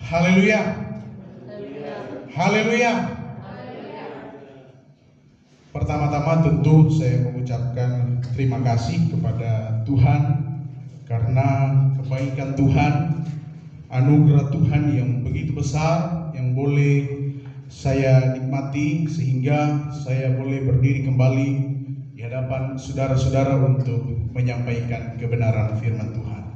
Haleluya. Haleluya. Pertama-tama tentu saya mengucapkan terima kasih kepada Tuhan karena kebaikan Tuhan, anugerah Tuhan yang begitu besar yang boleh saya nikmati sehingga saya boleh berdiri kembali di hadapan saudara-saudara untuk menyampaikan kebenaran firman Tuhan.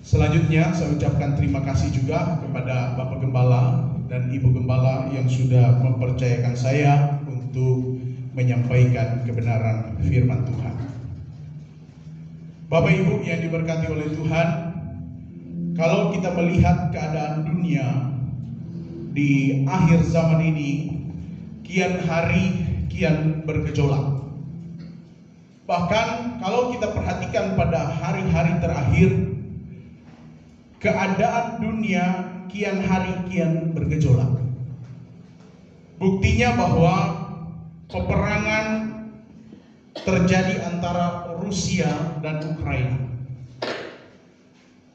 Selanjutnya saya ucapkan terima kasih juga kepada Bapak Gembala dan Ibu Gembala yang sudah mempercayakan saya untuk menyampaikan kebenaran firman Tuhan. Bapak Ibu yang diberkati oleh Tuhan, kalau kita melihat keadaan dunia di akhir zaman ini, kian hari kian bergejolak. Bahkan kalau kita perhatikan pada hari-hari terakhir, keadaan dunia kian hari kian bergejolak. Buktinya bahwa peperangan terjadi antara Rusia dan Ukraina.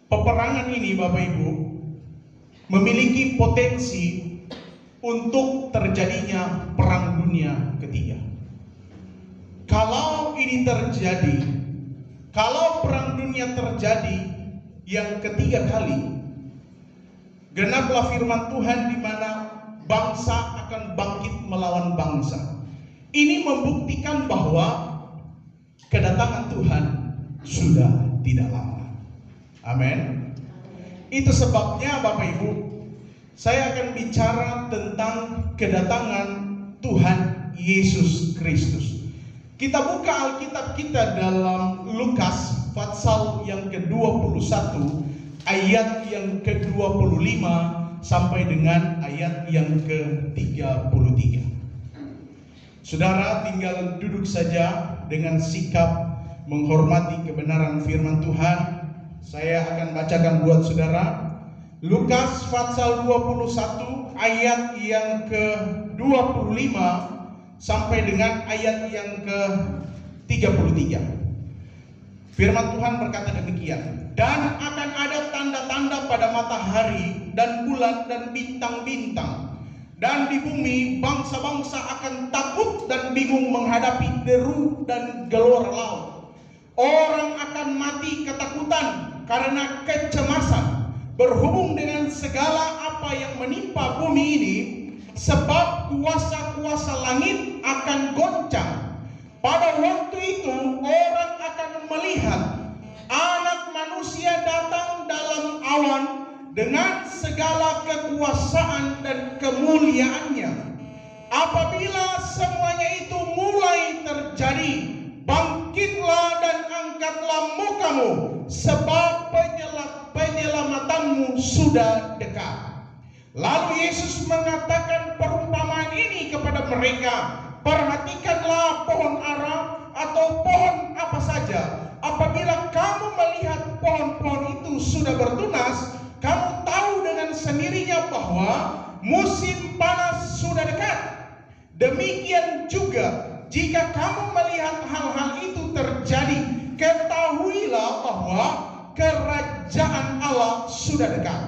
Peperangan ini Bapak Ibu memiliki potensi untuk terjadinya perang dunia ketiga. Kalau ini terjadi, kalau perang dunia terjadi yang ketiga kali, genaplah firman Tuhan di mana bangsa akan bangkit melawan bangsa. Ini membuktikan bahwa kedatangan Tuhan sudah tidak lama. Amin. Itu sebabnya Bapak Ibu, saya akan bicara tentang kedatangan Tuhan Yesus Kristus. Kita buka Alkitab kita dalam Lukas pasal yang ke-21 ayat yang ke-25 sampai dengan ayat yang ke-33. Saudara tinggal duduk saja dengan sikap menghormati kebenaran firman Tuhan. Saya akan bacakan buat saudara Lukas pasal 21 ayat yang ke-25 sampai dengan ayat yang ke-33. Firman Tuhan berkata demikian, dan akan ada tanda-tanda pada matahari dan bulan dan bintang-bintang, dan di bumi bangsa-bangsa akan takut dan bingung menghadapi deru dan gelora laut. Orang akan mati ketakutan karena kecemasan berhubung dengan segala apa yang menimpa bumi ini, sebab kuasa-kuasa langit akan goncang. Pada waktu itu orang akan melihat Anak Manusia datang dalam awan dengan segala kekuasaan dan kemuliaannya. Apabila semuanya itu mulai terjadi, bangkitlah dan angkatlah mukamu, sebab penyelamatanmu sudah dekat. Lalu Yesus mengatakan perumpamaan ini kepada mereka, perhatikanlah pohon ara atau pohon apa saja. Apabila kamu melihat pohon-pohon itu sudah bertunas, kamu tahu dengan sendirinya bahwa musim panas sudah dekat. Demikian juga jika kamu melihat hal-hal itu terjadi, ketahuilah bahwa kerajaan Allah sudah dekat.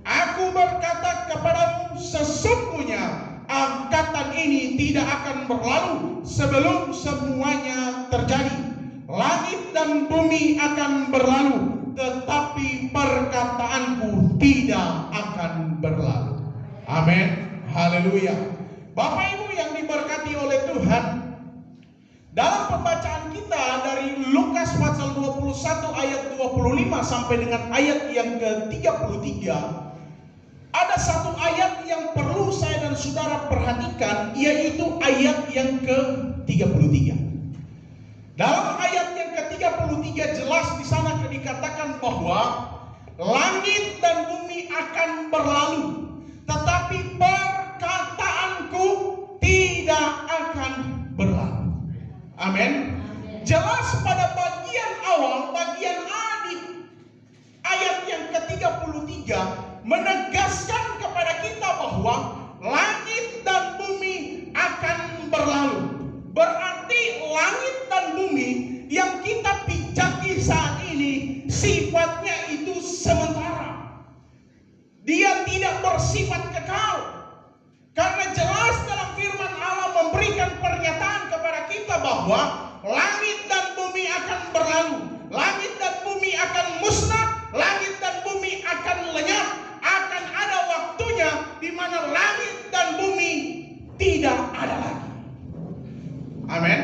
Aku berkata kepadamu, sesungguhnya angkatan ini tidak akan berlalu sebelum semuanya terjadi. Langit dan bumi akan berlalu, tetapi perkataanku tidak akan berlalu. Amin. Haleluya. Bapak Ibu yang diberkati oleh Tuhan, dalam pembacaan kita dari Lukas pasal 21 ayat 25 sampai dengan ayat yang ke-33, ada satu ayat yang perlu saya dan saudara perhatikan, yaitu ayat yang ke-33. Dalam ayat yang ke-33 jelas di sana dikatakan bahwa langit dan bumi akan berlalu, tetapi perkataanku tidak akan berlalu. Amin. Jelas pada bagian awal, bagian A di ayat yang ke-33 menegaskan kepada kita bahwa langit dan bumi akan berlalu. Berarti langit dan bumi yang kita pijaki saat ini sifatnya itu sementara. Dia tidak bersifat kekal. Karena jelas dalam firman Allah memberikan pernyataan kepada kita bahwa langit dan bumi akan berlalu, langit dan bumi akan musnah, langit dan bumi akan lenyap. Akan ada waktunya di mana langit dan bumi tidak ada lagi. Amin.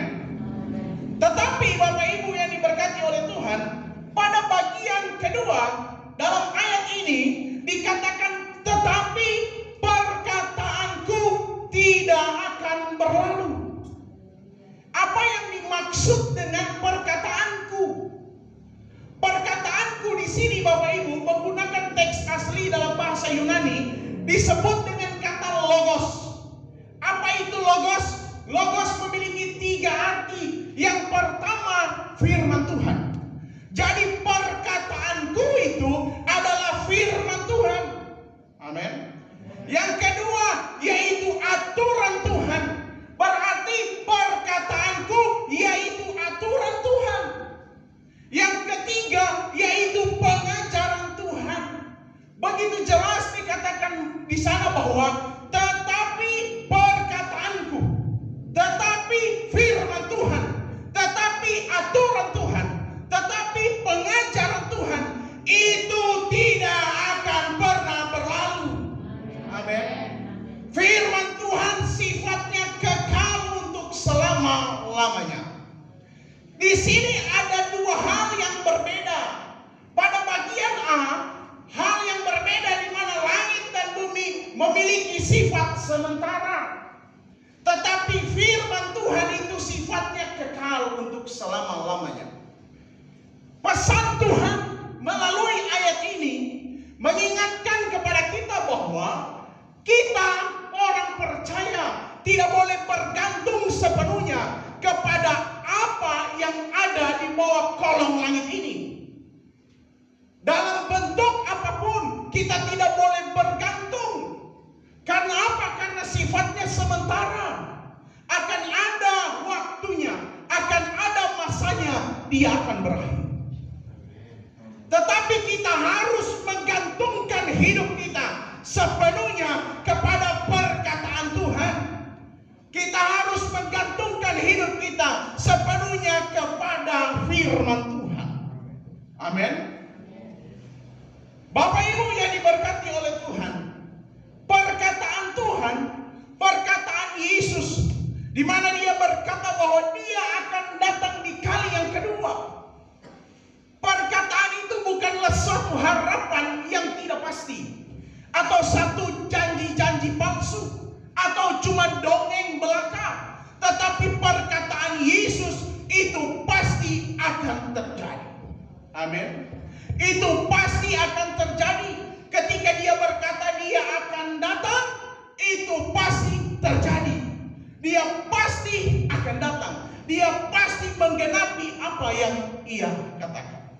Tetapi Bapak Ibu yang diberkati oleh Tuhan, pada bagian kedua dalam ayat ini dikatakan, tetapi perkataanku tidak akan berlalu. Apa yang dimaksud dengan perkataanku? Perkataanku di sini Bapak Ibu menggunakan teks asli dalam bahasa Yunani disebut dengan kata logos. Apa itu logos? Logos memiliki 3 arti. Yang pertama, firman Tuhan. Jadi perkataanku itu adalah firman Tuhan. Amin. Yang kedua yaitu aturan Tuhan. Berarti perkataanku yaitu aturan Tuhan. Yang ketiga yaitu pengajaran Tuhan. Begitu jelas dikatakan di sana bahwa tetapi perkataanku, tetapi firman Tuhan, tetapi aturan Tuhan, tetapi pengajaran Tuhan itu tidak akan pernah berlalu. Amin. Firman Tuhan sifatnya kekal untuk selama-lamanya. Di sini ada 2 hal yang berbeda. Pada bagian A, hal yang berbeda di mana langit dan bumi memiliki sifat sementara. Tetapi firman Tuhan itu sifatnya kekal untuk selama-lamanya. Pesan Tuhan melalui ayat ini mengingatkan kepada kita bahwa kita orang percaya tidak boleh bergantung sepenuhnya kepada apa yang ada di bawah kolong langit ini. Dalam bentuk apapun kita tidak boleh bergantung. Karena apa? Karena sifatnya sementara. Akan ada waktunya, akan ada masanya, dia akan berakhir. Tetapi kita harus menggantungkan hidup kita sepenuhnya kepada perkataan Tuhan. Kita harus menggantungkan hidup kita sepenuhnya kepada firman Tuhan. Amin. Bapak Ibu yang diberkati oleh Tuhan, perkataan Tuhan, perkataan Yesus, di mana dia berkata bahwa dia akan datang di kali yang kedua. Perkataan itu bukanlah suatu harapan yang tidak pasti, atau satu janji-janji palsu, atau cuma dongeng belaka. Tetapi perkataan Yesus itu pasti akan terjadi. Amin. Itu pasti akan terjadi. Ketika dia berkata dia akan datang, itu pasti terjadi. Dia pasti akan datang. Dia pasti menggenapi apa yang ia katakan.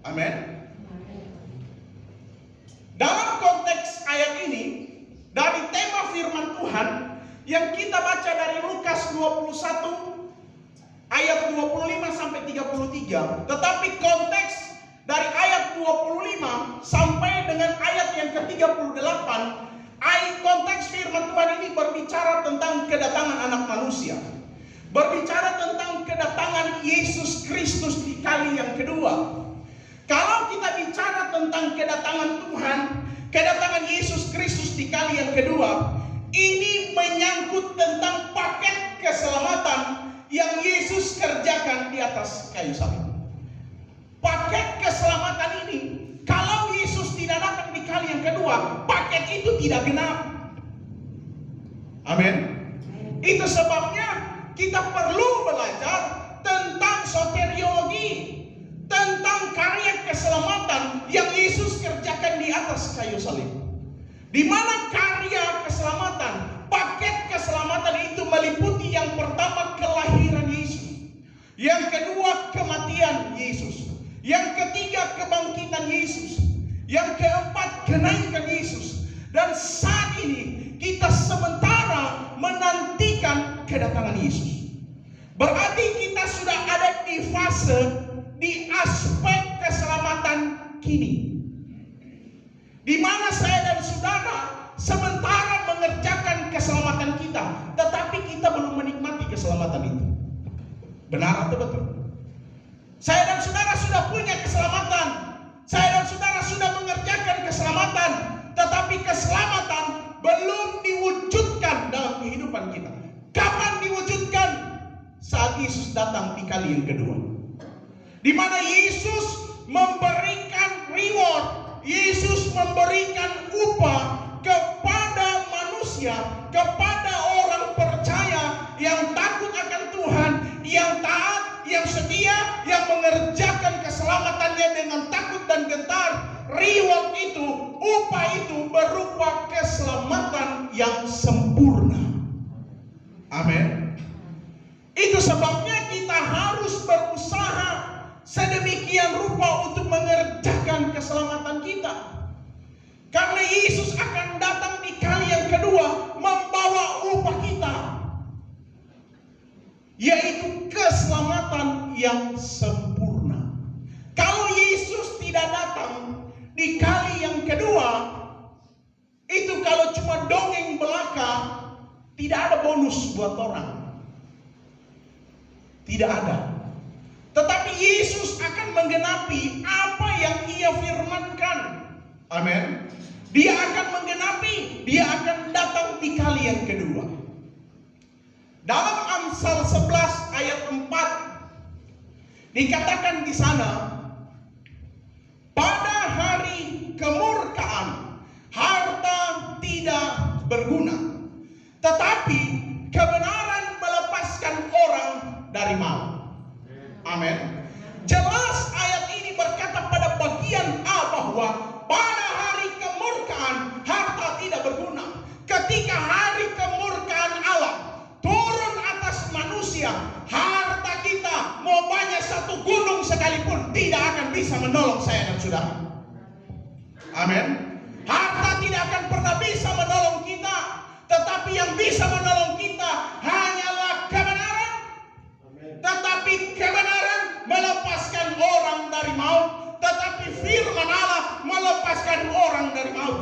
Amin. Dalam konteks ayat ini, dari tema firman Tuhan yang kita baca dari Lukas 21 ayat 25 sampai 33, tetapi konteks dari ayat 25 sampai dengan ayat yang ke-38, konteks firman Tuhan ini berbicara tentang kedatangan anak manusia. Berbicara tentang kedatangan Yesus Kristus di kali yang kedua. Kalau kita bicara tentang kedatangan Tuhan, kedatangan Yesus Kristus di kali yang kedua, ini menyangkut tentang paket keselamatan yang Yesus kerjakan di atas kayu salib. Paket keselamatan ini, kalau Yesus tidak datang di kali yang kedua, paket itu tidak genap. Amin. Itu sebabnya kita perlu belajar tentang soteriologi, tentang karya keselamatan yang Yesus kerjakan di atas kayu salib. Di mana karya keselamatan, paket keselamatan itu meliputi yang pertama kelahiran Yesus, yang kedua kematian Yesus, yang ketiga kebangkitan Yesus, yang keempat kenaikan Yesus, dan saat ini kita sementara menantikan kedatangan Yesus. Berarti kita sudah ada di fase, di aspek keselamatan kini, di mana saya dan saudara sementara mengerjakan keselamatan kita, tetapi kita belum menikmati keselamatan itu. Benar atau betul? Saya dan saudara sudah punya keselamatan. Saya dan saudara sudah mengerjakan keselamatan, tetapi keselamatan belum diwujudkan dalam kehidupan kita. Kapan diwujudkan? Saat Yesus datang di kali yang kedua, di mana Yesus memberikan reward, Yesus memberikan upah kepada manusia, kepada orang percaya yang takut akan Tuhan, yang taat, yang setia, yang mengerjakan keselamatannya dengan takut dan gentar. Reward itu, upah itu berupa keselamatan yang sempurna. Amin. Itu sebabnya kita harus berusaha sedemikian rupa untuk mengerjakan keselamatan kita. Karena Yesus akan datang di kali yang kedua membawa upah kita, yaitu keselamatan yang sempurna. Kalau Yesus tidak datang di kali yang kedua, itu kalau cuma dongeng belaka, tidak ada bonus buat orang. Tidak ada. Tetapi Yesus akan menggenapi apa yang Ia firmankan. Amin. Dia akan menggenapi, Dia akan datang di kali yang kedua. Dalam Amsal 11 ayat 4 dikatakan di sana, pada hari kemurkaan harta tidak berguna, tetapi kebenaran melepaskan orang dari maut. Amin. Jelas ayat ini berkata pada bagian A bahwa pada hari kemurkaan harta tidak berguna. Ketika hari kemurkaan Allah turun atas manusia, harta kita mau banyak satu gunung sekalipun tidak akan bisa menolong saya dan saudara. Amin. Harta tidak akan pernah bisa menolong kita, tetapi yang bisa menolong kita hanyalah kebenaran. Tetapi kebenaran melepaskan orang dari maut, tetapi firman Allah melepaskan orang dari maut.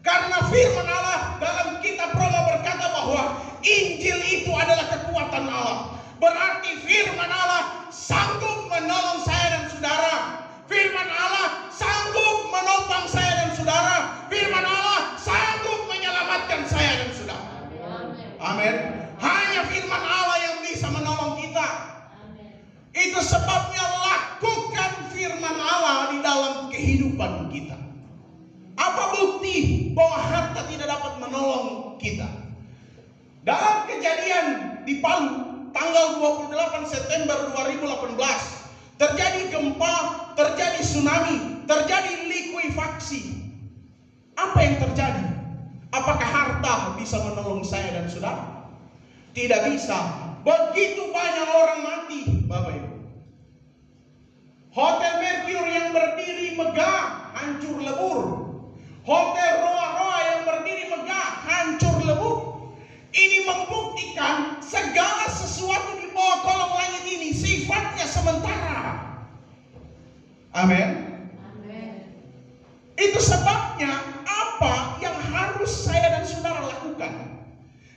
Karena firman Allah dalam kitab Roma berkata bahwa Injil itu adalah kekuatan Allah. Berarti firman Allah sanggup menolong saya dan saudara. Firman Allah sanggup menopang saya dan saudara. Firman Allah sanggup menyelamatkan saya dan saudara. Amin. Hanya firman Allah yang bisa menolong kita. Itu sebabnya lakukan firman Allah di dalam kehidupan kita. Apa bukti bahwa harta tidak dapat menolong kita? Dalam kejadian di Palu tanggal 28 September 2018 terjadi gempa, terjadi tsunami, terjadi likuifaksi. Apa yang terjadi? Apakah harta bisa menolong saya dan saudara? Tidak bisa. Begitu banyak orang mati, Bapak Ibu. Hotel Mercure yang berdiri megah hancur lebur. Hotel Roa-Roa yang berdiri megah hancur lebur. Ini membuktikan segala sesuatu di bawah kolong langit ini sifatnya sementara. Amin. Itu sebabnya apa yang harus saya dan saudara lakukan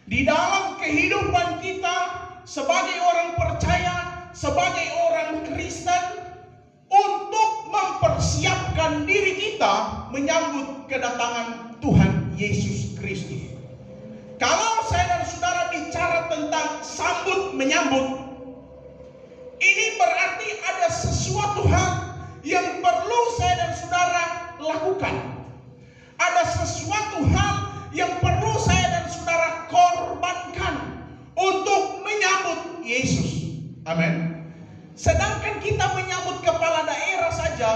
di dalam kehidupan kita sebagai orang percaya, sebagai orang Kristen, untuk mempersiapkan diri kita menyambut kedatangan Tuhan Yesus Kristus. Kalau saya dan saudara bicara tentang sambut menyambut, ini berarti ada sesuatu hal yang perlu saya dan saudara lakukan. Ada sesuatu hal yang perlu saya dan saudara korbankan untuk menyambut Yesus. Amin. Sedangkan kita menyambut kepala daerah saja,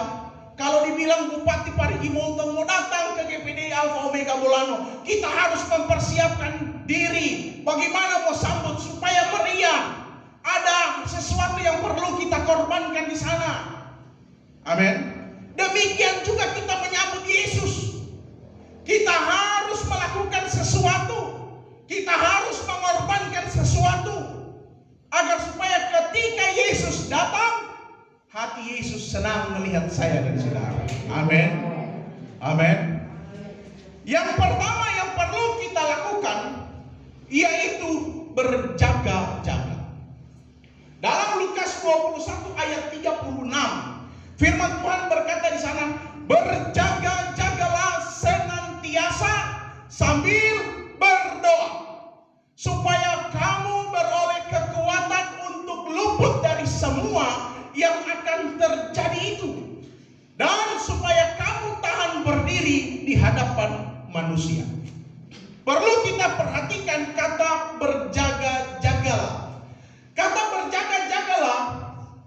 kalau dibilang Bupati Parigi Montong mau datang ke GPD Alfa Omega Bolano, kita harus mempersiapkan diri. Bagaimana mau sambut supaya meriah? Ada sesuatu yang perlu kita korbankan di sana. Amin. Demikian juga kita menyambut Yesus. Kita harus melakukan sesuatu. Kita harus mengorbankan sesuatu agar supaya ketika Yesus datang, hati Yesus senang melihat saya dan saudara. Amin. Amin. Yang pertama yang perlu kita lakukan yaitu berjaga-jaga. Dalam Lukas 21 ayat 36, firman Tuhan berkata di sana, berjaga-jagalah senantiasa sambil berdoa, supaya kamu beroleh kekuatan untuk luput dari semua yang akan terjadi itu, dan supaya kamu tahan berdiri di hadapan manusia. Perlu kita perhatikan kata berjaga-jagalah. Kata berjaga-jagalah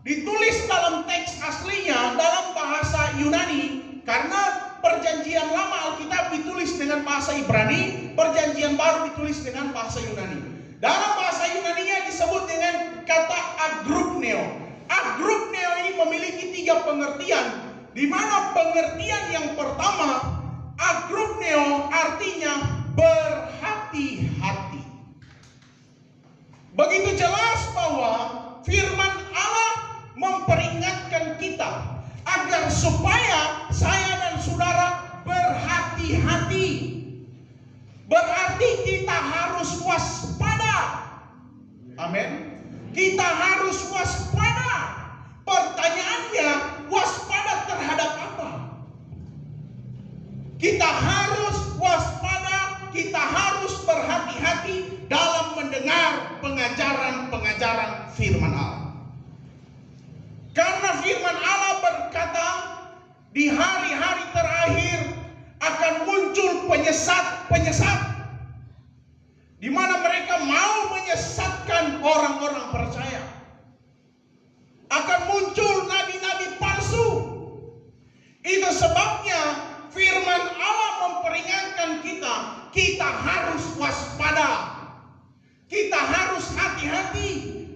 ditulis dalam teks aslinya dalam bahasa Yunani, karena perjanjian lama Alkitab ditulis dengan bahasa Ibrani, perjanjian baru ditulis dengan bahasa Yunani. Dalam bahasa Yunaninya disebut dengan kata agrupneo. Agrupneo ini memiliki 3 pengertian, di mana pengertian yang pertama, agrupneo artinya berhati-hati. Begitu jelas bahwa firman Allah memperingatkan kita agar supaya saya dan saudara berhati-hati. Berarti kita harus waspada. Amin. Kita harus waspada. Pertanyaannya, waspada terhadap apa? Kita harus waspada, kita harus berhati-hati dalam mendengar pengajaran-pengajaran firman Allah. Karena firman Allah berkata, di hari-hari terakhir akan muncul penyesat-penyesat, di mana mereka mau menyesatkan orang-orang percaya. Akan muncul nabi-nabi palsu. Itu sebabnya firman Allah memperingatkan kita harus waspada. Kita harus hati-hati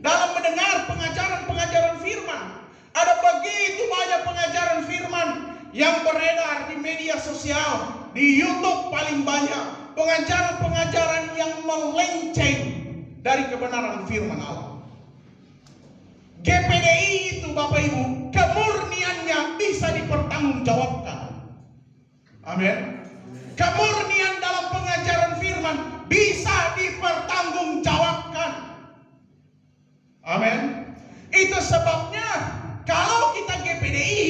dalam mendengar pengajaran-pengajaran firman. Ada begitu banyak pengajaran firman yang beredar di media sosial, di YouTube paling banyak. Pengajaran-pengajaran yang melenceng dari kebenaran firman Allah. GPDI itu Bapak Ibu, kemurniannya bisa dipertanggungjawabkan. Amin. Kemurnian dalam pengajaran firman bisa dipertanggungjawabkan. Amin. Itu sebabnya kalau kita GPDI,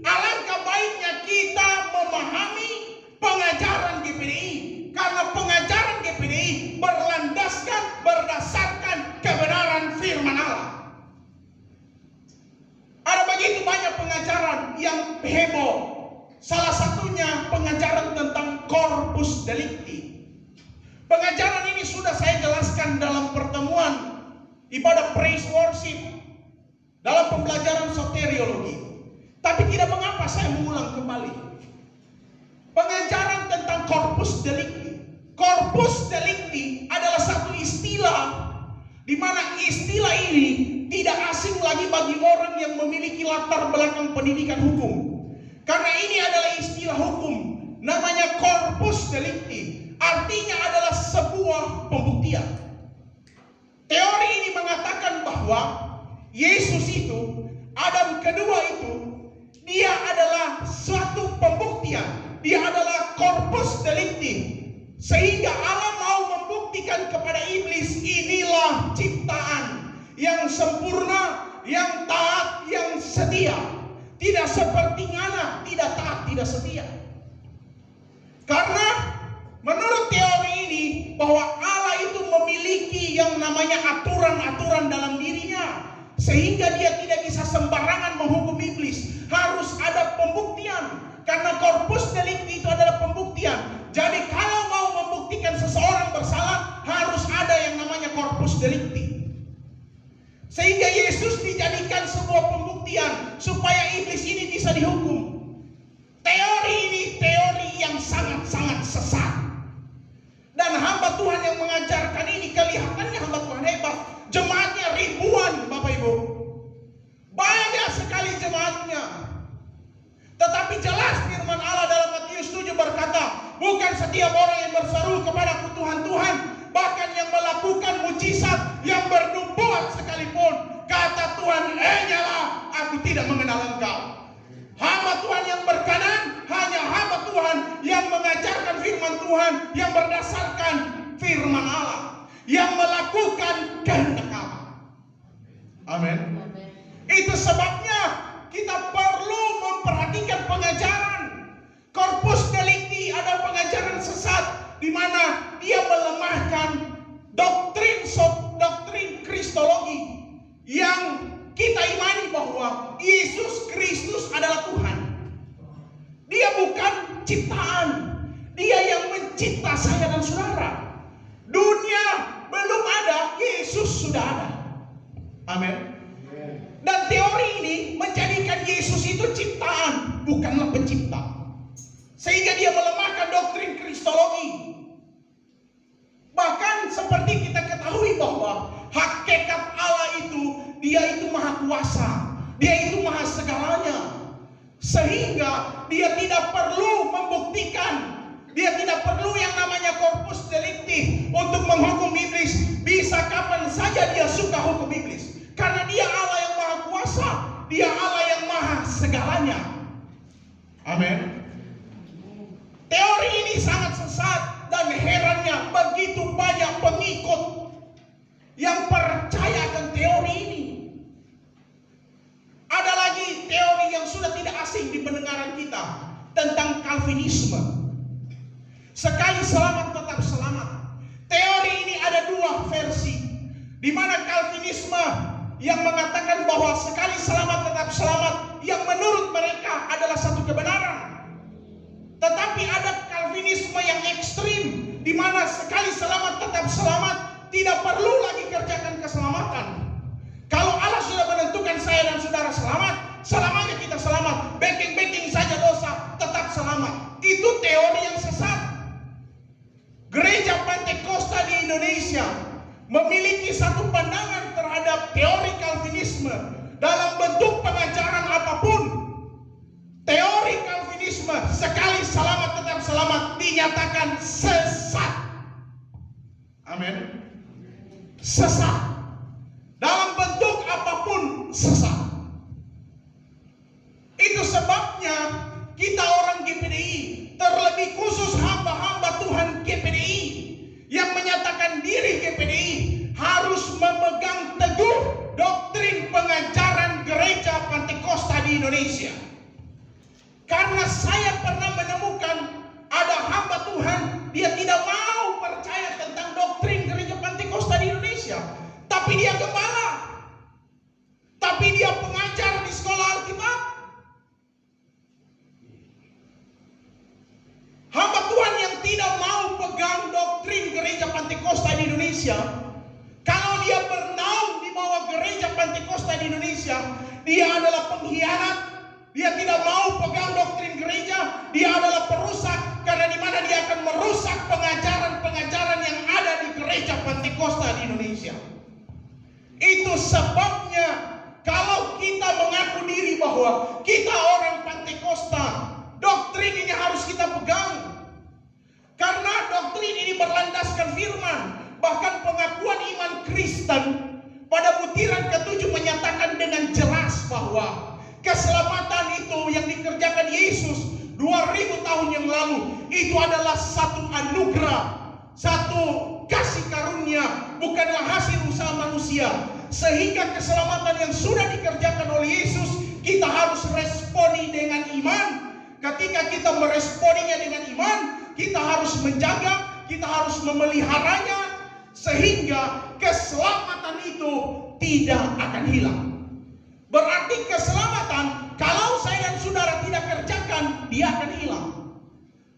alangkah baiknya kita memahami pengajaran GPDI, karena pengajaran GPDI berdasarkan kebenaran firman Allah. Ada begitu banyak pengajaran yang heboh. Salah satunya pengajaran tentang corpus delicti. Pengajaran ini sudah saya jelaskan dalam pertemuan ibadah praise worship dalam pembelajaran soteriologi. Tapi tidak mengapa saya mengulang kembali. Pengajaran tentang corpus delicti. Corpus delicti adalah satu istilah di mana istilah ini tidak asing lagi bagi orang yang memiliki latar belakang pendidikan hukum. Karena ini adalah istilah hukum, namanya corpus delicti. Artinya adalah sebuah pembuktian. Teori ini mengatakan bahwa Yesus itu, Adam kedua itu, dia adalah suatu pembuktian. Dia adalah corpus delicti. Sehingga Allah mau membuktikan kepada iblis, inilah ciptaan yang sempurna, yang taat, yang setia. Tidak seperti Ngana, tidak taat, tidak setia. Karena menurut teori ini bahwa Allah itu memiliki yang namanya aturan-aturan dalam dirinya, sehingga dia tidak bisa sembarangan menghukum iblis. Harus ada pembuktian, karena corpus delicti itu adalah pembuktian. Jadi kalau mau membuktikan seseorang bersalah, harus ada yang namanya corpus delicti. Sehingga Yesus dijadikan sebuah pembuktian supaya iblis ini bisa dihukum. Teori ini teori yang sangat-sangat sesat. Dan hamba Tuhan yang mengajarkan ini, kelihatannya hamba Tuhan hebat. Jemaatnya ribuan Bapak Ibu. Banyak sekali jemaatnya. Tetapi jelas firman Allah dalam Matius 7 berkata, bukan setiap orang yang berseru kepadaku Tuhan, Tuhan, bahkan yang melakukan mujizat, yang bernubuat sekalipun, kata Tuhan, nyalah, aku tidak mengenal engkau. Hamba Tuhan yang berkenan hanya hamba Tuhan yang mengajarkan firman iman yang berdasarkan firman Allah, yang melakukan kehendak Allah. Amin. Itu sebabnya kita perlu memperhatikan pengajaran. Corpus Delicti adalah pengajaran sesat di mana dia melemahkan doktrin kristologi yang kita imani bahwa Yesus Kristus adalah Tuhan. Dia bukan ciptaan. Dia yang mencipta saya dan saudara. Dunia belum ada, Yesus sudah ada. Amin. Dan teori ini menjadikan Yesus itu ciptaan, bukanlah pencipta. Sehingga dia melemahkan doktrin kristologi. Bahkan seperti kita ketahui bahwa hakikat Allah itu, dia itu maha kuasa, dia itu maha segalanya. Sehingga dia tidak perlu membuktikan, dia tidak perlu yang namanya corpus delicti untuk menghukum iblis. Bisa kapan saja dia suka hukum iblis, karena dia Allah yang maha kuasa, dia Allah yang maha segalanya. Amin. Teori ini sangat sesat, dan herannya begitu banyak pengikut yang percaya akan teori ini. Ada lagi teori yang sudah tidak asing di pendengaran kita tentang Calvinisme. Sekali selamat tetap selamat. Teori ini ada dua versi, di mana Calvinisme yang mengatakan bahwa sekali selamat tetap selamat, yang menurut mereka adalah satu kebenaran. Tetapi ada Calvinisme yang ekstrim, di mana sekali selamat tetap selamat, tidak perlu lagi kerjakan keselamatan. Kalau Allah sudah menentukan saya dan saudara selamat, selamanya kita selamat. Backing saja dosa, tetap selamat. Itu teori yang sesat. Gereja Pentakosta di Indonesia memiliki satu pandangan terhadap teori Calvinisme dalam bentuk pengajaran apapun. Teori Calvinisme sekali selamat tetap selamat dinyatakan sesat. Amin. Sesat. Dalam bentuk apapun sesat. Itu sebabnya kita orang GPDI, terlebih khusus hamba-hamba Tuhan GPDI yang menyatakan diri GPDI, harus memegang teguh doktrin pengajaran gereja Pentakosta di Indonesia. Karena saya pernah menemukan ada hamba Tuhan, dia tidak mau percaya tentang doktrin gereja Pentakosta di Indonesia. Tapi dia gembala, tapi dia pengajar di sekolah Alkitab. Hamba Tuhan yang tidak mau pegang doktrin gereja Pentakosta di Indonesia, kalau dia bernaung di bawah gereja Pentakosta di Indonesia, dia adalah pengkhianat. Dia tidak mau pegang doktrin gereja, dia adalah perusak, karena di mana dia akan merusak pengajaran-pengajaran yang ada di gereja Pentakosta di Indonesia. Itu sebabnya kalau kita mengaku diri bahwa kita orang Pentakosta, doktrin ini harus kita pegang. Karena doktrin ini berlandaskan firman. Bahkan pengakuan iman Kristen pada butiran ke-7 menyatakan dengan jelas bahwa keselamatan itu yang dikerjakan Yesus 2000 tahun yang lalu, itu adalah satu anugerah, satu kasih karunia, bukanlah hasil usaha manusia. Sehingga keselamatan yang sudah dikerjakan oleh Yesus, kita harus responi dengan iman. Ketika kita meresponinya dengan iman, kita harus menjaga, kita harus memeliharanya, sehingga keselamatan itu tidak akan hilang. Berarti keselamatan, kalau saya dan saudara tidak kerjakan, dia akan hilang.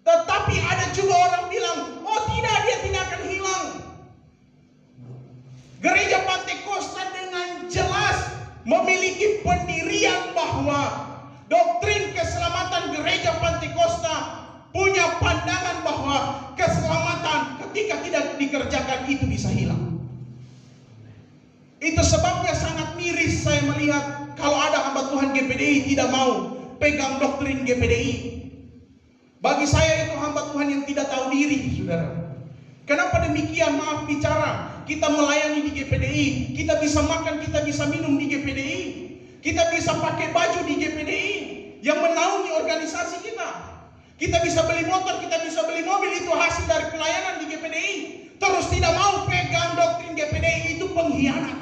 Tetapi ada juga orang bilang, oh tidak, dia tidak akan hilang. Gereja Pentakosta dengan jelas memiliki pendirian bahwa doktrin keselamatan gereja Pentakosta punya pandangan bahwa keselamatan ketika tidak dikerjakan itu bisa hilang. Itu sebabnya sangat miris saya melihat kalau ada hamba Tuhan GPDI tidak mau pegang doktrin GPDI. Bagi saya itu hamba Tuhan yang tidak tahu diri, saudara. Kenapa demikian? Maaf bicara, kita melayani di GPDI, kita bisa makan, kita bisa minum di GPDI, kita bisa pakai baju di GPDI yang menaungi organisasi kita. Kita bisa beli motor, kita bisa beli mobil, itu hasil dari pelayanan di GPDI. Terus tidak mau pegang doktrin GPDI, itu pengkhianat.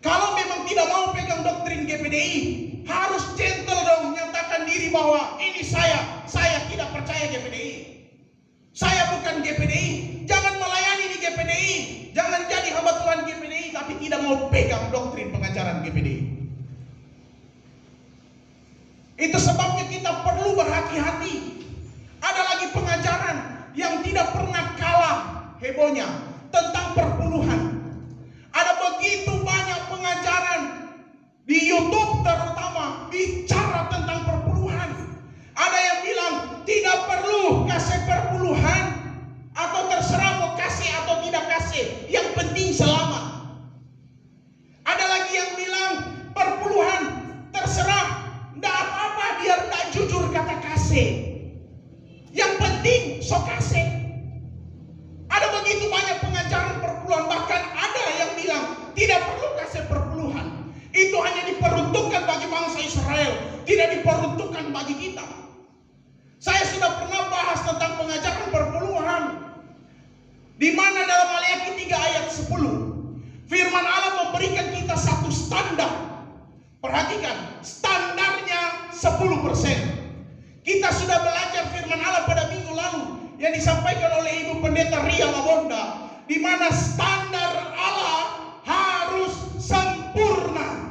Kalau memang tidak mau pegang doktrin GPDI, harus gentle dong, nyatakan diri bahwa ini saya tidak percaya GPDI. Saya bukan GPDI. Jangan melayani di GPDI, jangan jadi hamba Tuhan GPDI, tapi tidak mau pegang doktrin pengajaran GPDI. Itu sebabnya kita perlu berhati-hati. Ada lagi pengajaran yang tidak pernah kalah hebohnya tentang perpuluhan. Ada begitu banyak pengajaran di YouTube terutama bicara tentang perpuluhan. Ada yang bilang tidak perlu kasih perpuluhan, atau terserah mau kasih atau tidak kasih, yang penting selamat. Ada lagi yang bilang perpuluhan terserah, tidak apa-apa biar tidak jujur kata kasih, yang penting sok kasih. Ada begitu banyak pengajaran perpuluhan, bahkan ada yang bilang tidak perlu kasih perpuluhan, itu hanya diperuntukkan bagi bangsa Israel, tidak diperuntukkan bagi kita. Saya sudah pernah bahas tentang pengajaran perpuluhan, di mana dalam Maleakhi 3 ayat 10 firman Allah memberikan kita satu standar. Perhatikan, standarnya 10%. Kita sudah belajar firman Allah pada minggu lalu yang disampaikan oleh Ibu Pendeta Ria Labonda, di mana standar Allah harus sempurna.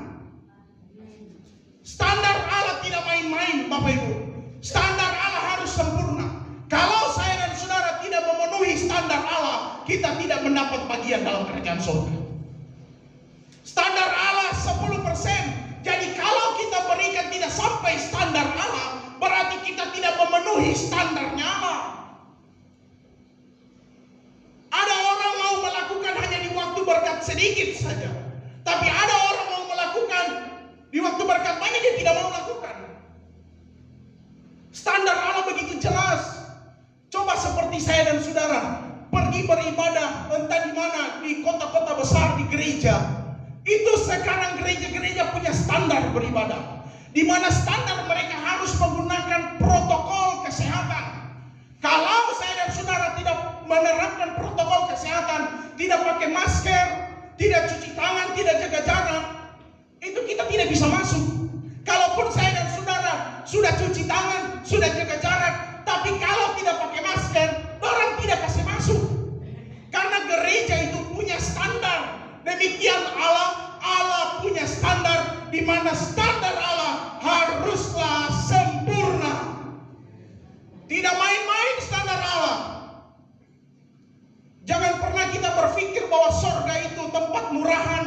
Standar Allah tidak main-main, Bapak Ibu. Standar Allah harus sempurna. Kalau saya dan saudara tidak memenuhi standar Allah, kita tidak mendapat bagian dalam kerajaan surga. Standar Allah 10%. Jadi kalau kita berikan tidak sampai standar Allah, berarti kita tidak memenuhi standarnya Allah. Ada orang mau melakukan hanya di waktu berkat sedikit saja, tapi ada orang mau melakukan di waktu berkat banyak, dia tidak mau melakukan. Standar Allah begitu jelas. Coba seperti saya dan saudara pergi beribadah entah di mana, di kota-kota besar, di gereja. Itu sekarang gereja-gereja punya standar beribadah, di mana standar mereka harus menggunakan protokol kesehatan. Kalau saya dan saudara tidak menerapkan protokol kesehatan, tidak pakai masker, tidak cuci tangan, tidak jaga jarak, itu kita tidak bisa masuk. Kalaupun saya dan saudara sudah cuci tangan, sudah jaga jarak, tapi kalau tidak pakai masker, orang tidak kasih masuk. Karena gereja itu punya standar. Demikian Allah punya standar, di mana standar Allah haruslah sempurna. Tidak main-main standar Allah. Jangan pernah kita berpikir bahwa surga itu tempat murahan,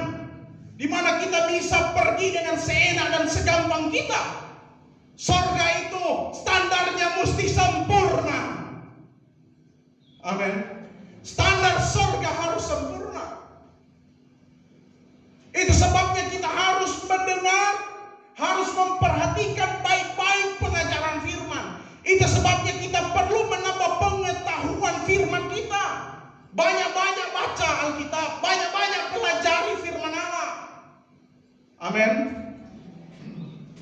di mana kita bisa pergi dengan seenak dan segampang kita. Surga itu standarnya mesti sempurna. Amin. Standar surga harus sempurna. Itu sebabnya kita harus mendengar, harus memperhatikan baik-baik pengajaran firman. Itu sebabnya kita perlu menambah pengetahuan firman kita. Banyak-banyak baca Alkitab, banyak-banyak pelajari firman Allah. Amin.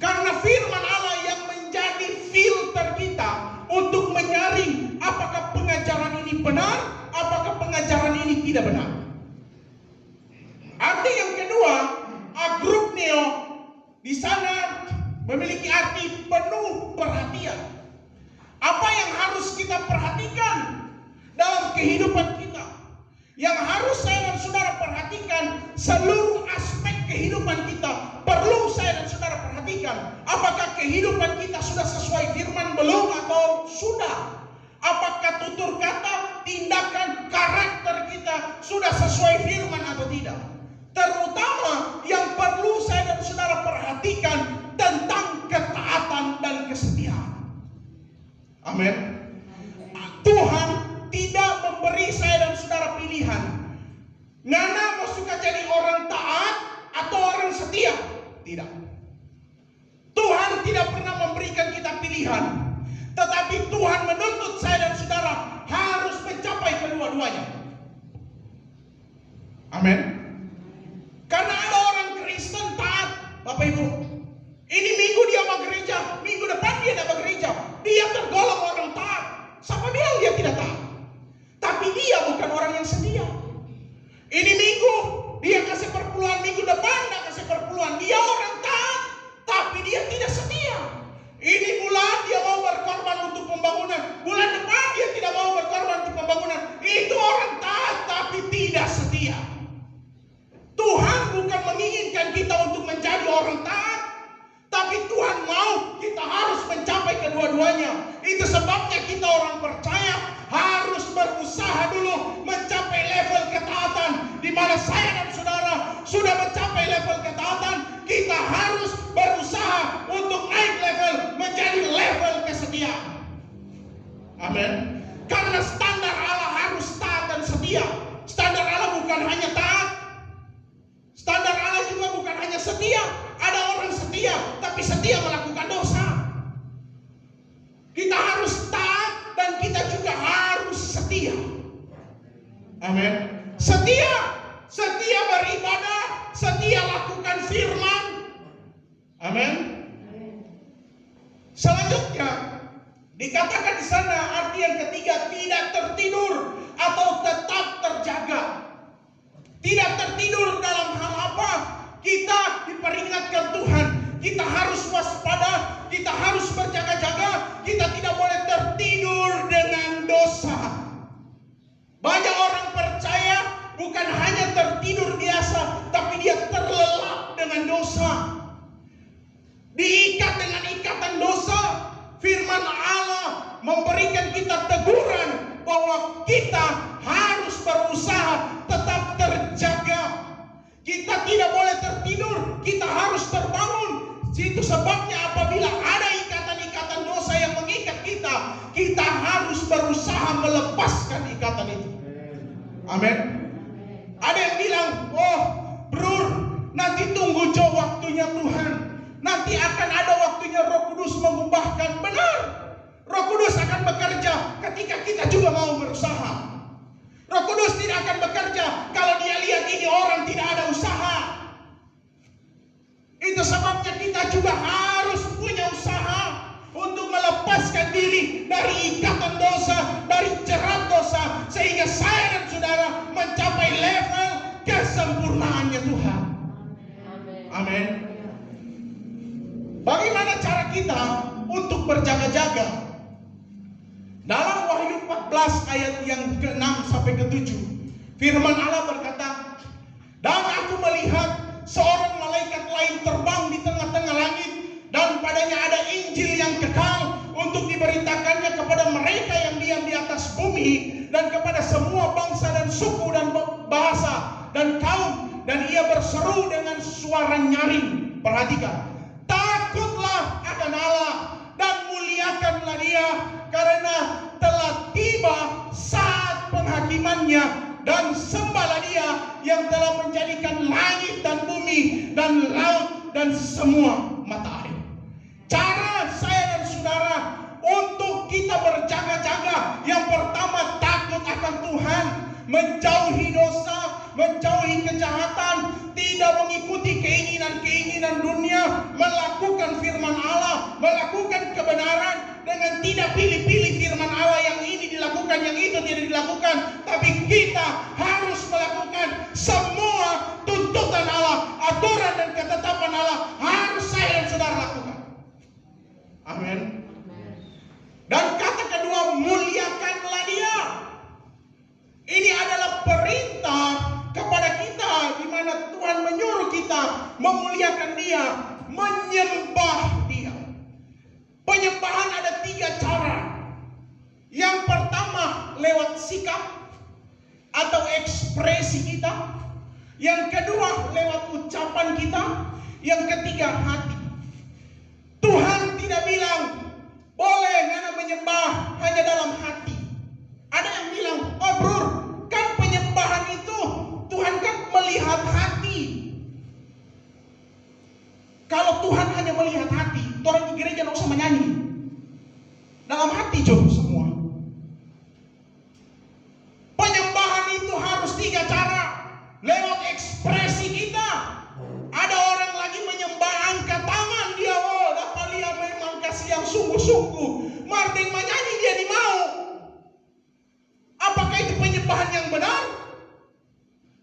Karena firman Allah yang menjadi filter kita untuk menyaring apakah pengajaran ini benar, apakah pengajaran ini tidak benar. Arti yang kedua, agrupneo di sana memiliki arti penuh perhatian. Apa yang harus kita perhatikan dalam kehidupan kita? Yang harus saya dan saudara perhatikan, seluruh aspek kehidupan kita perlu saya dan saudara perhatikan. Apakah kehidupan kita sudah sesuai firman belum atau sudah? Apakah tutur kata, tindakan, karakter kita sudah sesuai firman atau tidak? Terutama yang perlu saya dan saudara perhatikan tentang ketaatan dan kesetiaan. Amin. Tuhan tidak memberi saya dan saudara pilihan. Nana mau suka jadi orang taat atau orang setia? Tidak. Tuhan tidak pernah memberikan kita pilihan. Tetapi Tuhan menuntut saya dan saudara harus mencapai kedua-duanya. Amin. Karena ada orang Kristen taat, Bapak Ibu. Ini minggu dia mau gereja, minggu depan dia tidak begereja. kedua-duanya. Itu sebabnya kita orang percaya harus berusaha dulu mencapai level ketaatan, di mana saya dan saudara sudah mencapai level ketaatan. Kita harus berusaha untuk naik level menjadi level kesetiaan. Amin. Karena standar Allah harus taat dan setia. Standar Allah bukan hanya taat, standar Allah juga bukan hanya setia. Ada orang setia tapi setia melakukan dosa. Kita harus taat dan kita juga harus setia. Amin. Setia beribadah, setia lakukan firman. Amin. Selanjutnya dikatakan di sana arti yang ketiga, tidak tertidur atau tetap terjaga. Tidak tertidur dalam hal apa? Kita diperingatkan Tuhan, kita harus waspada, kita harus berjaga-jaga, kita tidak boleh tertidur dengan dosa. Banyak orang percaya bukan hanya tertidur biasa, tapi dia terlelap dengan dosa. Diikat dengan ikatan dosa. Firman Allah memberikan kita teguran bahwa kita harus berusaha tetap terjaga. Kita tidak boleh tertidur, kita harus terbangun. Itu sebabnya apabila ada ikatan-ikatan dosa yang mengikat kita, kita harus berusaha melepaskan ikatan itu. Amin. Ada yang bilang, oh bro, nanti tunggu waktunya Tuhan. Nanti akan ada waktunya Roh Kudus mengubahkan. Benar, Roh Kudus akan bekerja ketika kita juga mau berusaha. Roh Kudus tidak akan bekerja kalau dia lihat ini orang tidak ada usaha. Itu sebabnya kita juga harus punya usaha untuk melepaskan diri dari ikatan dosa, dari jerat dosa, sehingga saya dan saudara mencapai level kesempurnaannya Tuhan. Amin. Bagaimana cara kita untuk berjaga-jaga? Dalam Wahyu 14 ayat yang ke-6 sampai ke-7, firman Allah berkata, dan aku melihat seorang malaikat lain terbang di tengah-tengah langit, dan padanya ada Injil yang kekal untuk diberitakannya kepada mereka yang diam di atas bumi, dan kepada semua bangsa dan suku dan bahasa dan kaum. Dan ia berseru dengan suara nyaring. Perhatikan, takutlah akan Allah dan muliakanlah Dia, karena telah tiba saat penghakimannya, dan sembahlah Dia yang telah menjadikan langit dan bumi dan laut dan semua mata air. Cara saya dan saudara untuk kita berjaga-jaga, yang pertama takut akan Tuhan, menjauhi dosa, menjauhi kejahatan, tidak mengikuti keinginan-keinginan dunia, melakukan firman Allah, melakukan kebenaran dengan tidak pilih-pilih firman Allah, yang ini dilakukan, yang itu tidak dilakukan, tapi kita harus melakukan semua tuntutan Allah, aturan dan ketetapan Allah harus saya dan saudara lakukan. Amin. Dan kata kedua, muliakanlah Dia. Ini adalah perintah kepada kita, di mana Tuhan menyuruh kita memuliakan Dia, menyembah Dia. Penyembahan ada 3 cara. Yang pertama lewat sikap atau ekspresi kita. Yang kedua lewat ucapan kita. Yang ketiga hati. Tuhan tidak bilang boleh Nana menyembah hanya dalam hati. Ada yang bilang, oh bro, kan penyembahan itu Tuhan kan melihat hati. Kalau Tuhan hanya melihat hati, orang di gereja tidak usah menyanyi. Dalam hati coba semua. Penyembahan itu harus 3 cara. Lewat ekspresi kita. Ada orang lagi menyembah angkat tangan, dia dapat lihat memang kasih yang sungguh-sungguh. Martin menyanyi dia di mau. Apakah itu penyembahan yang benar?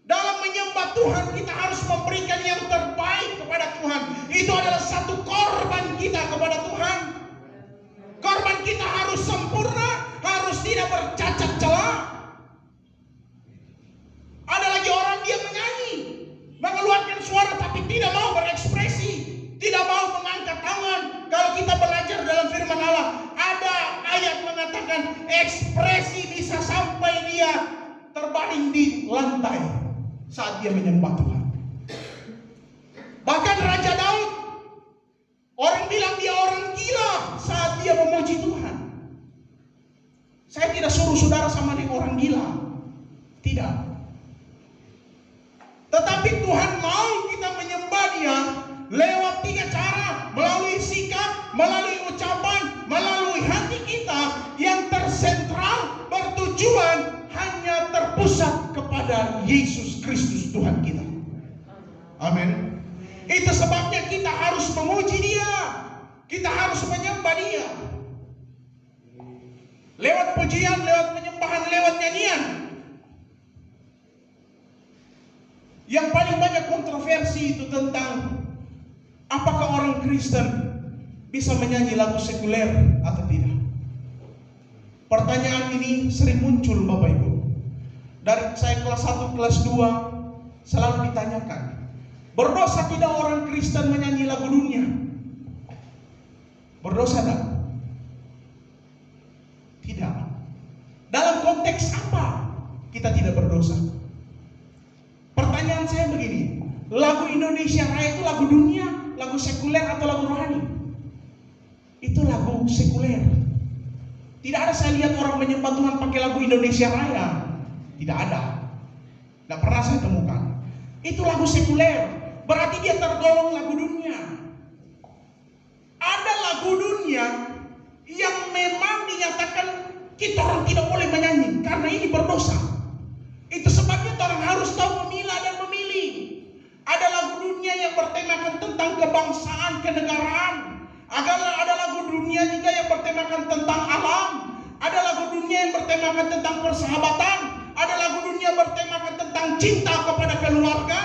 Dalam menyembah Tuhan kita harus memberikan yang terbaik kepada Tuhan. Itu adalah satu korban kita kepada Tuhan. Korban kita harus sempurna, harus tidak bercacat celah. Ada lagi orang dia menyanyi, mengeluarkan suara tapi tidak mau berekspresi, tidak mau mengangkat tangan. Kalau kita belajar dalam firman Allah, ekspresi bisa sampai dia terbaring di lantai saat dia menyembah Tuhan. Bahkan Raja Daud, orang bilang dia orang gila saat dia memuji Tuhan. Saya tidak suruh saudara sama dengan orang gila, tidak. Tetapi Tuhan mau kita menyembah Dia lewat 3 cara, melalui sikap, melalui ucapan, melalui hati kita yang tersentral, bertujuan hanya terpusat kepada Yesus Kristus Tuhan kita. Amin. Itu sebabnya kita harus memuji Dia, kita harus menyembah Dia lewat pujian, lewat penyembahan, lewat nyanyian. Yang paling banyak kontroversi itu tentang apakah orang Kristen bisa menyanyi lagu sekuler atau tidak. Pertanyaan ini sering muncul Bapak Ibu. Dari saya kelas 1, kelas 2 selalu ditanyakan, berdosa tidak orang Kristen menyanyi lagu dunia? Berdosa tak? Tidak. Dalam konteks apa kita tidak berdosa? Pertanyaan saya begini, lagu Indonesia Raya itu lagu dunia, lagu sekuler atau lagu rohani? Itu lagu sekuler. Tidak ada saya lihat orang menyembah Tuhan pakai lagu Indonesia Raya. Tidak ada. Tidak pernah saya temukan. Itu lagu sekuler. Berarti dia tergolong lagu dunia. Ada lagu dunia yang memang dinyatakan kita orang tidak boleh menyanyi karena ini berdosa. Itu sebabnya orang harus tahu memilah dan memilih. Ada lagu dunia yang bertemakan tentang kebangsaan, kenegaraan. Ada lagu dunia juga yang bertemakan tentang alam. Ada lagu dunia yang bertemakan tentang persahabatan. Ada lagu dunia bertemakan tentang cinta kepada keluarga.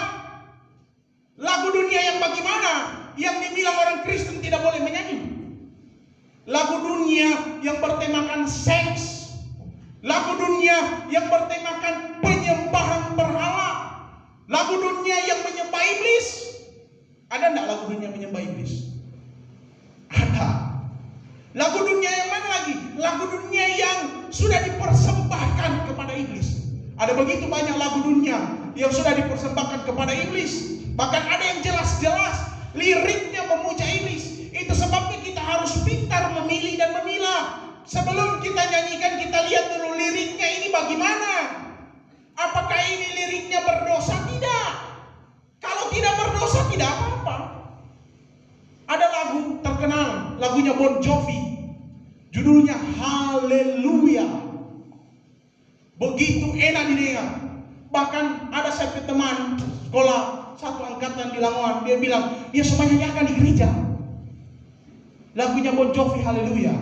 Lagu dunia yang bagaimana? Yang dibilang orang Kristen tidak boleh menyanyi. Lagu dunia yang bertemakan seks. Lagu dunia yang bertemakan penyembahan berhala. Lagu dunia yang menyembah iblis. Ada enggak lagu dunia menyembah iblis? Ada. Lagu dunia yang mana lagi? Lagu dunia yang sudah dipersembahkan kepada iblis. Ada begitu banyak lagu dunia yang sudah dipersembahkan kepada iblis. Bahkan ada yang jelas-jelas liriknya memuja iblis. Itu sebabnya kita harus pintar memilih dan memilah. Sebelum kita nyanyikan, kita lihat dulu liriknya ini bagaimana. Apakah ini liriknya berdosa? Tidak. Kalau tidak berdosa, tidak apa-apa. Ada lagu terkenal, lagunya Bon Jovi. Judulnya Haleluya. Begitu enak didengar. Bahkan ada saya teman sekolah satu angkatan di Lamongan, dia bilang, dia semuanya akan di gereja. Lagunya Bon Jovi, Haleluya.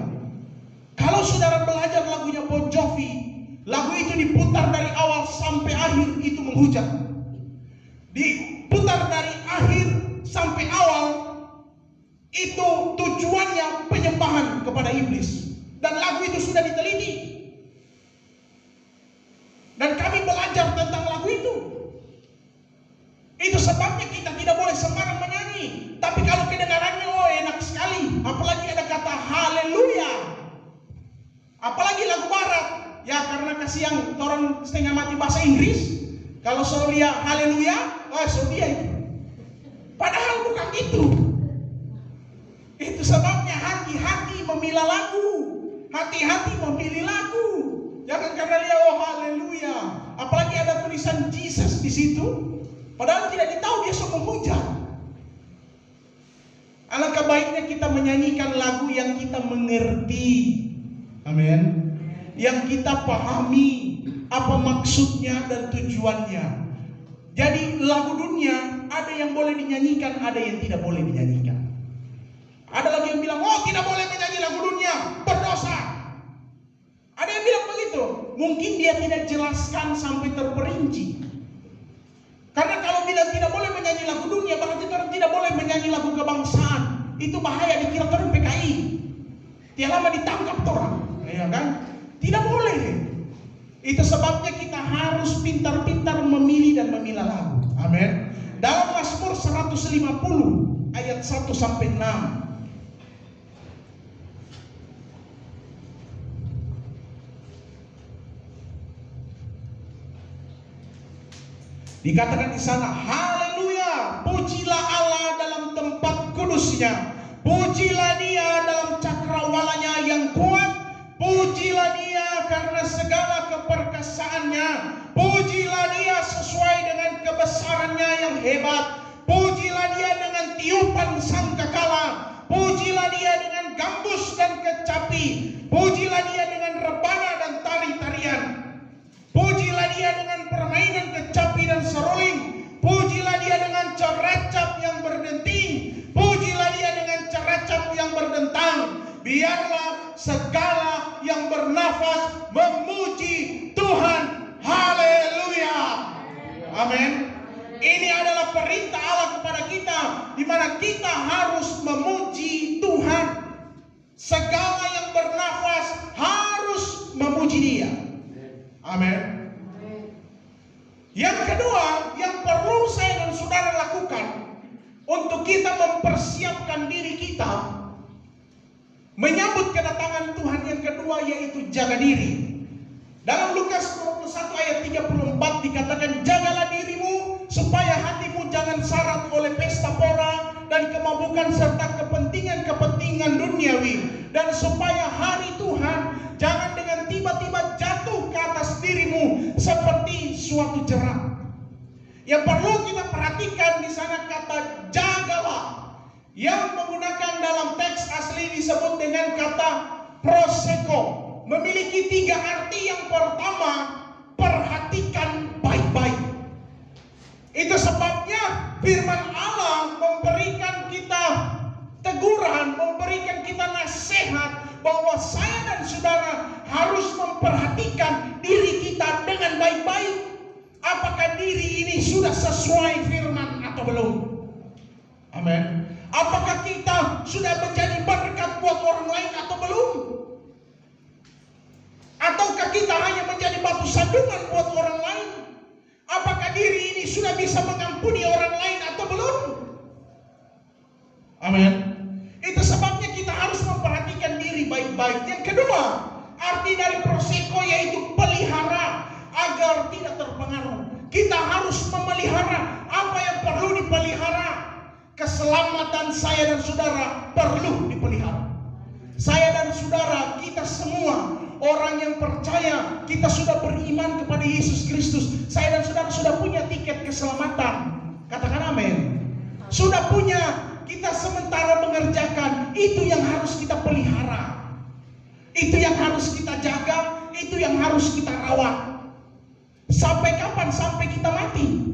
Kalau saudara belajar lagunya Bon Jovi, lagu itu diputar dari awal sampai akhir itu menghujat. Diputar dari akhir sampai awal itu tujuannya penyembahan kepada iblis. Dan lagu itu sudah diteliti. Dan kami belajar tentang lagu itu. Itu sebabnya kita tidak boleh sembarang menyanyi. Tapi kalau kedengarannya enak sekali, apalagi ada kata haleluya, apalagi lagu barat, ya karena kasihan orang setengah mati bahasa Inggris. Kalau soal lihat haleluya, so dia itu. Padahal bukan itu. Itu sebabnya hati-hati memilah lagu, hati-hati memilih lagu. Jangan karena dia haleluya, apalagi ada tulisan Jesus di situ. Padahal tidak ditahu dia suka memuja. Alangkah baiknya kita menyanyikan lagu yang kita mengerti. Amin. Yang kita pahami apa maksudnya dan tujuannya. Jadi lagu dunia ada yang boleh dinyanyikan, ada yang tidak boleh dinyanyikan. Ada lagi yang bilang, tidak boleh menyanyi lagu dunia, berdosa. Ada yang bilang begitu. Mungkin dia tidak jelaskan sampai terperinci. Karena kalau bilang tidak boleh menyanyi lagu dunia, berarti orang tidak boleh menyanyi lagu kebangsaan. Itu bahaya, dikira orang PKI. Dia lama ditangkap orang, ya kan? Tidak boleh. Itu sebabnya kita harus pintar-pintar memilih dan memilah lagu. Amin. Dalam Mazmur 150 ayat 1 sampai 6. Dikatakan di sana, haleluya, pujilah Allah dalam tempat kudusnya, pujilah Dia dalam cakrawalanya yang kuat, pujilah Dia karena segala keperkasaannya, pujilah Dia sesuai dengan kebesarannya yang hebat, pujilah Dia dengan tiupan sangkakala, pujilah Dia dengan gambus dan kecapi, pujilah Dia dengan rebana dan tari-tarian, pujilah Dia dengan permainan kecapi dan seruling, pujilah Dia dengan ceracap yang berdenting, pujilah Dia dengan ceracap yang berdentang. Biarlah segala yang bernafas memuji Tuhan. Haleluya. Amin. Ini adalah perintah Allah kepada kita, di mana kita harus memuji Tuhan. Segala yang bernafas harus memuji Dia. Amin. Yang kedua yang perlu saya dan saudara lakukan untuk kita mempersiapkan diri kita menyambut kedatangan Tuhan yang kedua, yaitu jaga diri. Dalam Lukas 21 ayat 34 dikatakan, jagalah dirimu supaya hatimu jangan syarat oleh pesta pora dan kemabukan serta kepentingan-kepentingan duniawi, dan supaya hari Tuhan jangan dengan tiba-tiba jatuh ke atas dirimu seperti suatu jerat. Yang perlu kita perhatikan di sana kata jagalah, yang menggunakan dalam teks asli disebut dengan kata proseko, memiliki tiga arti. Yang pertama, perhatikan baik-baik. Itu sebabnya firman Allah memberikan kita teguran, memberikan kita nasihat bahwa saya dan saudara harus memperhatikan diri kita dengan baik-baik. Apakah diri ini sudah sesuai firman atau belum? Amin. Apakah kita sudah menjadi berkat buat orang lain atau belum? Ataukah kita hanya menjadi batu sandungan buat orang lain? Apakah diri ini sudah bisa mengampuni orang lain atau belum? Amin. Itu sebabnya kita harus memperhatikan diri baik-baik. Yang kedua, arti dari proseko yaitu pelihara agar tidak terpengaruh. Kita harus memelihara apa yang perlu dipelihara. Keselamatan saya dan saudara perlu dipelihara. Saya dan saudara, kita semua orang yang percaya, kita sudah beriman kepada Yesus Kristus. Saya dan saudara sudah punya tiket keselamatan. Katakan amin. Sudah punya. Kita sementara mengerjakan, itu yang harus kita pelihara, itu yang harus kita jaga, itu yang harus kita rawat. Sampai kapan? Sampai kita mati.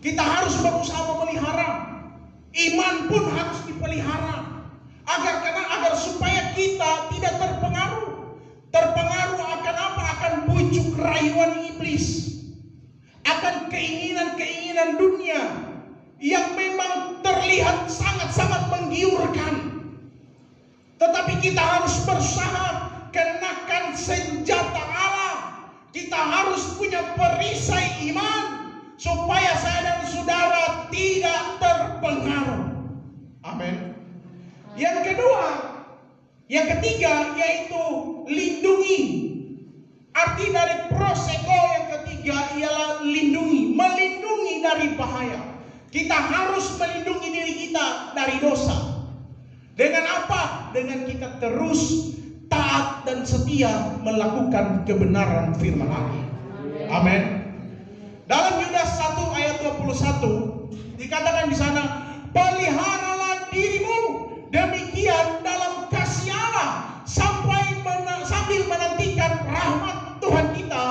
Kita harus berusaha memelihara. Iman pun harus dipelihara. Agar supaya kita tidak terpengaruh. Terpengaruh akan apa? Akan bujuk rayuan iblis. Akan keinginan-keinginan dunia yang memang terlihat sangat-sangat menggiurkan. Tetapi kita harus berusaha kenakan senjata Allah. Kita harus punya perisai iman supaya saya dan saudara tidak terpengaruh. Amin. Yang ketiga yaitu lindungi. Arti dari proseko yang ketiga ialah lindungi, melindungi dari bahaya. Kita harus melindungi diri kita dari dosa. Dengan apa? Dengan kita terus taat dan setia melakukan kebenaran firman Allah. Amin. Dalam Yudas 1 ayat 21 dikatakan di sana, peliharalah dirimu demikian dalam kasih Allah sambil menantikan rahmat Tuhan kita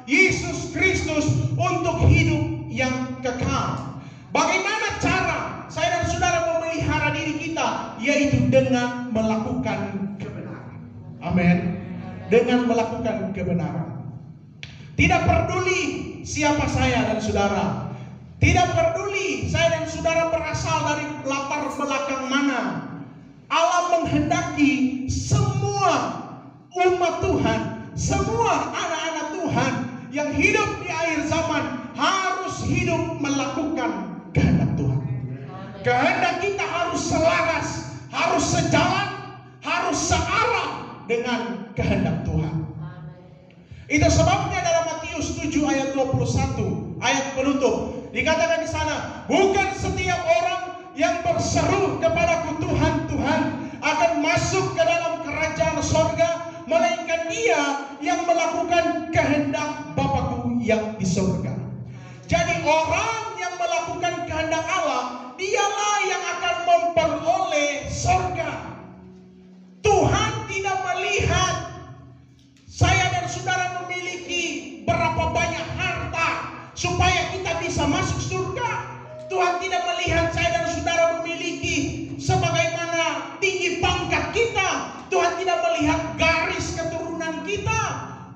Yesus Kristus untuk hidup yang kekal. Bagaimana cara saya dan saudara memelihara diri kita? Yaitu dengan melakukan kebenaran. Amin. Dengan melakukan kebenaran. Tidak peduli siapa saya dan saudara. Tidak peduli saya dan saudara berasal dari latar belakang mana. Allah menghendaki semua umat Tuhan, semua anak-anak Tuhan yang hidup di akhir zaman harus hidup melakukan kehendak Tuhan. Kehendak kita harus selaras, harus sejalan, harus searah dengan kehendak Tuhan. Itu sebabnya dalam Matius 7 ayat 21 ayat penutup. Dikatakan di sana, bukan setiap orang yang berseru kepadaku Tuhan, Tuhan akan masuk ke dalam kerajaan sorga, melainkan dia yang melakukan kehendak Bapakku yang di sorga. Jadi orang yang melakukan kehendak Allah, dialah yang akan memperoleh sorga. Tuhan tidak melihat saya dan saudara memiliki berapa banyak harta supaya kita bisa masuk surga. Tuhan tidak melihat saya dan saudara memiliki sebagaimana tinggi pangkat kita. Tuhan tidak melihat garis keturunan kita.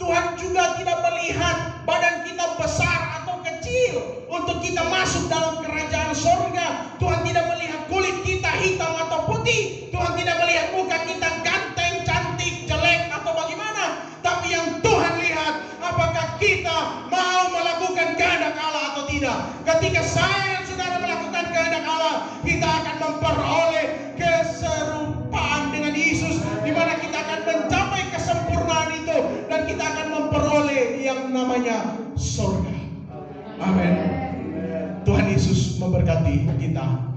Tuhan juga tidak melihat badan kita besar atau kecil untuk kita masuk dalam kerajaan surga. Tuhan tidak melihat kulit kita hitam atau putih. Tuhan tidak melihat muka kita ganteng, cantik, jelek atau bagaimana. Tapi yang Tuhan lihat, apakah kita mau melakukan kehendak Allah atau tidak. Ketika saya dan saudara melakukan kehendak Allah, kita akan memperoleh keserupaan dengan Yesus, di mana kita akan mencapai kesempurnaan itu dan kita akan memperoleh yang namanya surga. Amin. Tuhan Yesus memberkati kita.